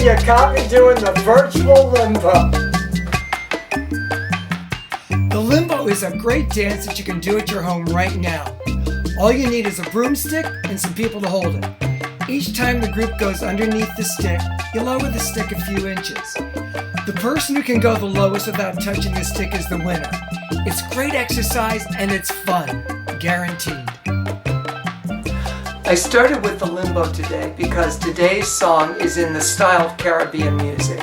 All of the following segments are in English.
you caught me doing the virtual limbo. The limbo is a great dance that you can do at your home right now. All you need is a broomstick and some people to hold it. Each time the group goes underneath the stick, you lower the stick a few inches. The person who can go the lowest without touching the stick is the winner. It's great exercise and it's fun, guaranteed. I started with the limbo today because today's song is in the style of Caribbean music.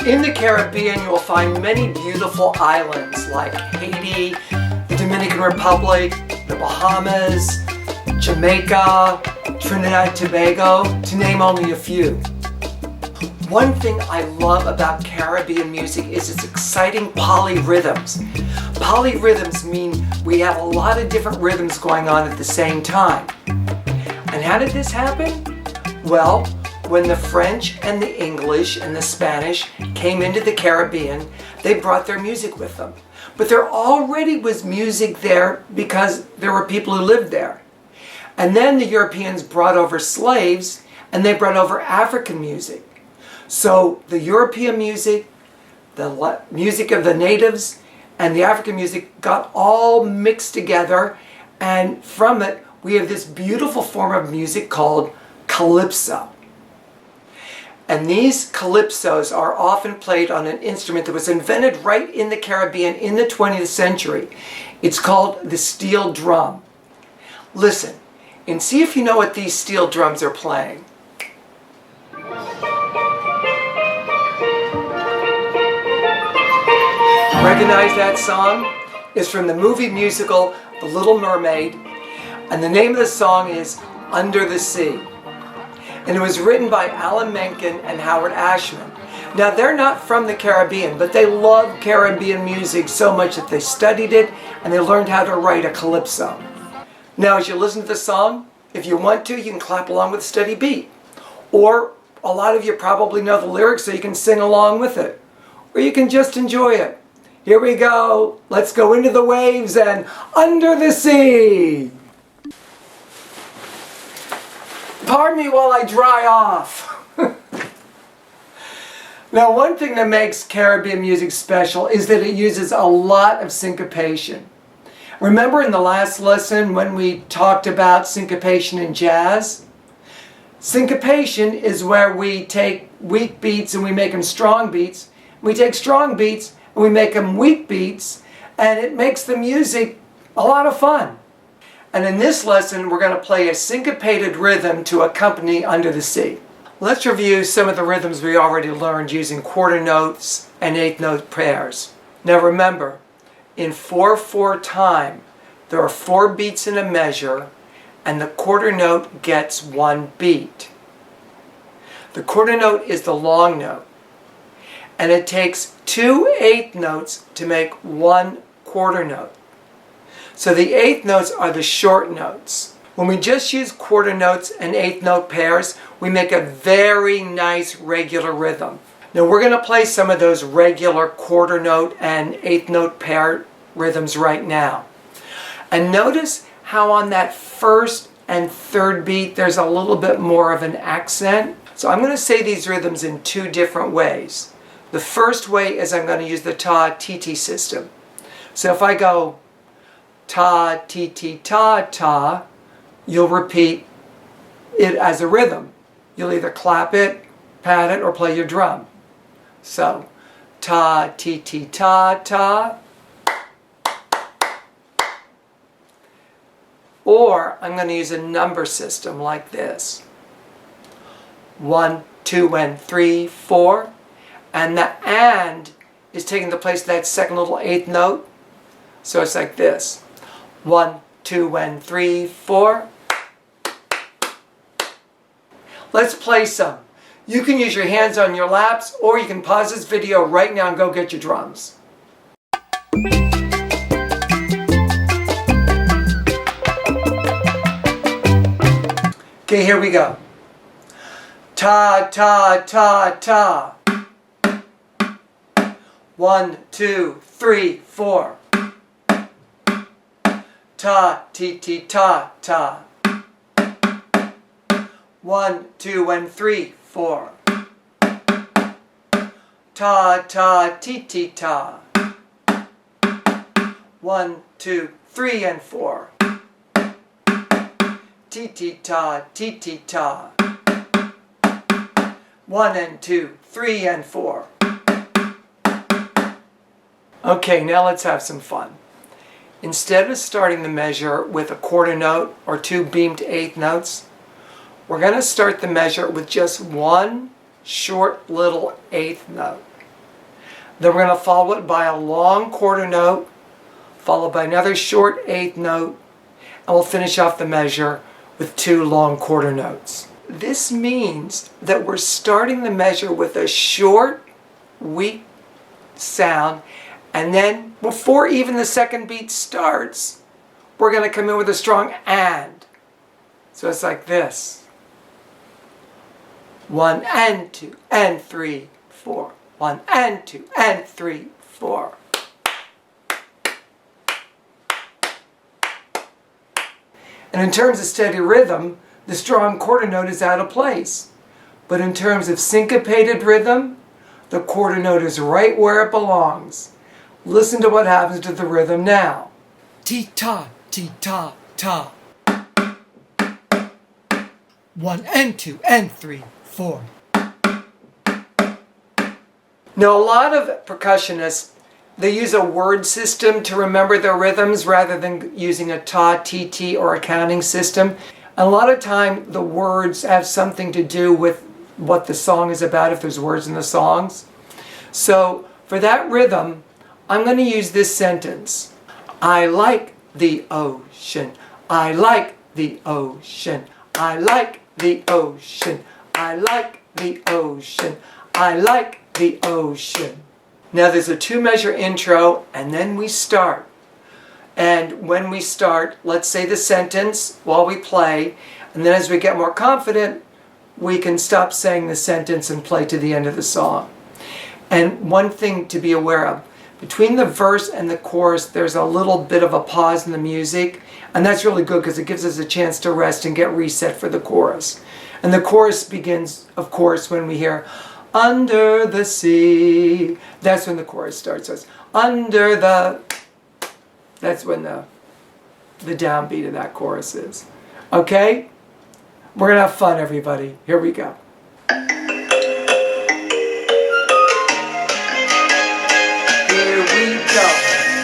In the Caribbean, you will find many beautiful islands like Haiti, the Dominican Republic, the Bahamas, Jamaica, Trinidad and Tobago, to name only a few. One thing I love about Caribbean music is its exciting polyrhythms. Polyrhythms mean we have a lot of different rhythms going on at the same time. And how did this happen? Well, when the French and the English and the Spanish came into the Caribbean, they brought their music with them. But there already was music there because there were people who lived there. And then the Europeans brought over slaves and they brought over African music. So the European music, the music of the natives, and the African music got all mixed together, and from it we have this beautiful form of music called calypso. And these calypsos are often played on an instrument that was invented right in the Caribbean in the 20th century. It's called the steel drum. Listen and see if you know what these steel drums are playing. Recognize that song? It's from the movie musical The Little Mermaid, and the name of the song is Under the Sea. And it was written by Alan Menken and Howard Ashman. Now they're not from the Caribbean, but they love Caribbean music so much that they studied it and they learned how to write a calypso. Now as you listen to the song, if you want to, you can clap along with a steady beat. Or a lot of you probably know the lyrics so you can sing along with it. Or you can just enjoy it. Here we go. Let's go into the waves and under the sea. Pardon me while I dry off. Now, one thing that makes Caribbean music special is that it uses a lot of syncopation. Remember in the last lesson when we talked about syncopation in jazz? Syncopation is where we take weak beats and we make them strong beats. We take strong beats and we make them weak beats, and it makes the music a lot of fun. And in this lesson, we're going to play a syncopated rhythm to accompany Under the Sea. Let's review some of the rhythms we already learned using quarter notes and eighth note pairs. Now remember, in 4/4 time, there are 4 beats in a measure, and the quarter note gets 1 beat. The quarter note is the long note, and it takes 2 eighth notes to make 1 quarter note. So the eighth notes are the short notes. When we just use quarter notes and eighth note pairs, we make a very nice regular rhythm. Now we're going to play some of those regular quarter note and eighth note pair rhythms right now. And notice how on that first and third beat there's a little bit more of an accent. So I'm going to say these rhythms in 2 different ways. The first way is I'm going to use the ta-ti-ti system. So if I go ta-ti-ti-ta-ta, you'll repeat it as a rhythm. You'll either clap it, pat it, or play your drum. So ta-ti-ti-ta-ta. Or I'm going to use a number system like this. 1, 2, and 3, 4. And the and is taking the place of that second little eighth note. So it's like this. 1, 2, and 3, 4. Let's play some. You can use your hands on your laps, or you can pause this video right now and go get your drums. Okay, here we go. Ta, ta, ta, ta. 1, 2, 3, 4. Ta, ti, ti, ta, ta. 1, 2, and 3, 4. ta ta ti ti ta. 1, 2, 3 and 4. Ti ti ta ti ti ta. 1 and 2, 3 and 4. Okay, now let's have some fun. Instead of starting the measure with a quarter note or 2 beamed eighth notes, we're going to start the measure with just one short little eighth note. Then we're going to follow it by a long quarter note, followed by another short eighth note, and we'll finish off the measure with 2 long quarter notes. This means that we're starting the measure with a short, weak sound, and then before even the second beat starts, we're going to come in with a strong and. So it's like this. 1 and 2 and 3, 4. 1 and 2 and 3, 4. And in terms of steady rhythm, the strong quarter note is out of place. But in terms of syncopated rhythm, the quarter note is right where it belongs. Listen to what happens to the rhythm now. Ti-ta, ti-ta, ta. 1 and 2 and 3, 4. Now, a lot of percussionists, they use a word system to remember their rhythms rather than using a ta, ti, ti, or a counting system. A lot of time, the words have something to do with what the song is about, if there's words in the songs. So, for that rhythm, I'm going to use this sentence. I like the ocean. I like the ocean. I like the ocean. I like the ocean. I like the ocean. Now there's a 2-measure intro, and then we start. And when we start, let's say the sentence while we play, and then as we get more confident, we can stop saying the sentence and play to the end of the song. And one thing to be aware of, between the verse and the chorus, there's a little bit of a pause in the music, and that's really good because it gives us a chance to rest and get reset for the chorus. And the chorus begins, of course, when we hear, under the sea. That's when the chorus starts. So it's under the... That's when the downbeat of that chorus is. Okay? We're going to have fun, everybody. Here we go. Here we go.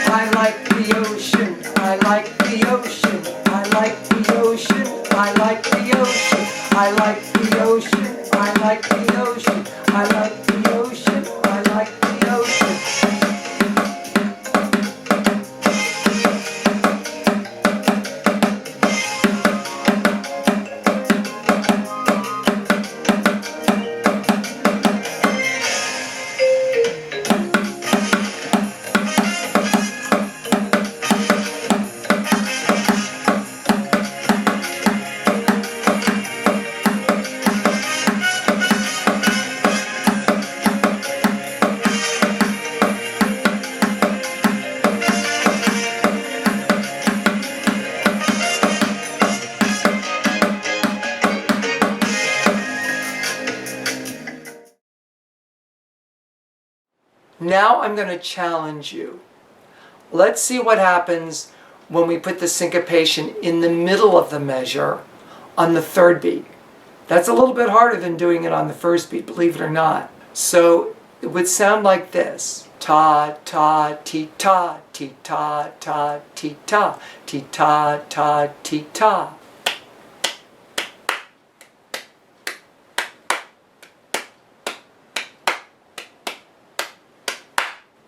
I like the ocean. I like the ocean. I like the ocean. I like the ocean. I like the ocean. I like the ocean. I like the ocean. I like the ocean. Now I'm going to challenge you. Let's see what happens when we put the syncopation in the middle of the measure on the 3rd beat. That's a little bit harder than doing it on the 1st beat, believe it or not. So it would sound like this. Ta, ta, ti, ta, ti, ta, ta, ti, ta, ti, ta, ta, ti, ta.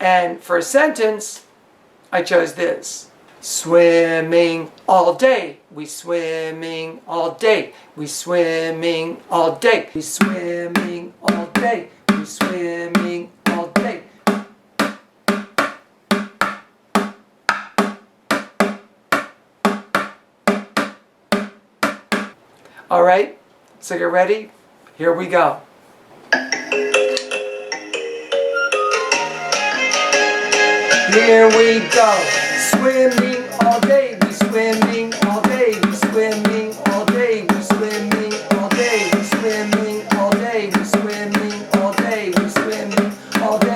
And for a sentence, I chose this. Swimming all day. We swimming all day. We swimming all day. We swimming all day. We swimming all day. All right, so get ready. Here we go. Here we go, swimming all day, we swimming all day, we swimming all day, we swimming all day, we swimming all day, we swimming all day, we swimming all day.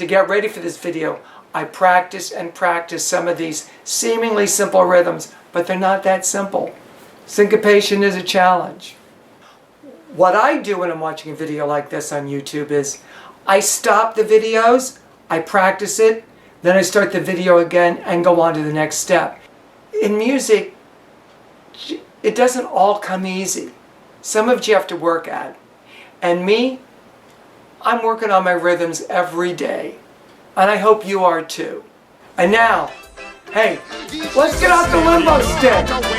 to get ready for this video, I practiced and practiced some of these seemingly simple rhythms, but they're not that simple. Syncopation is a challenge. What I do when I'm watching a video like this on YouTube is I stop the videos, I practice it, then I start the video again and go on to the next step. In music, it doesn't all come easy. Some of it you have to work at. And me, I'm working on my rhythms every day. And I hope you are too. And now, hey, let's get off the limbo stick.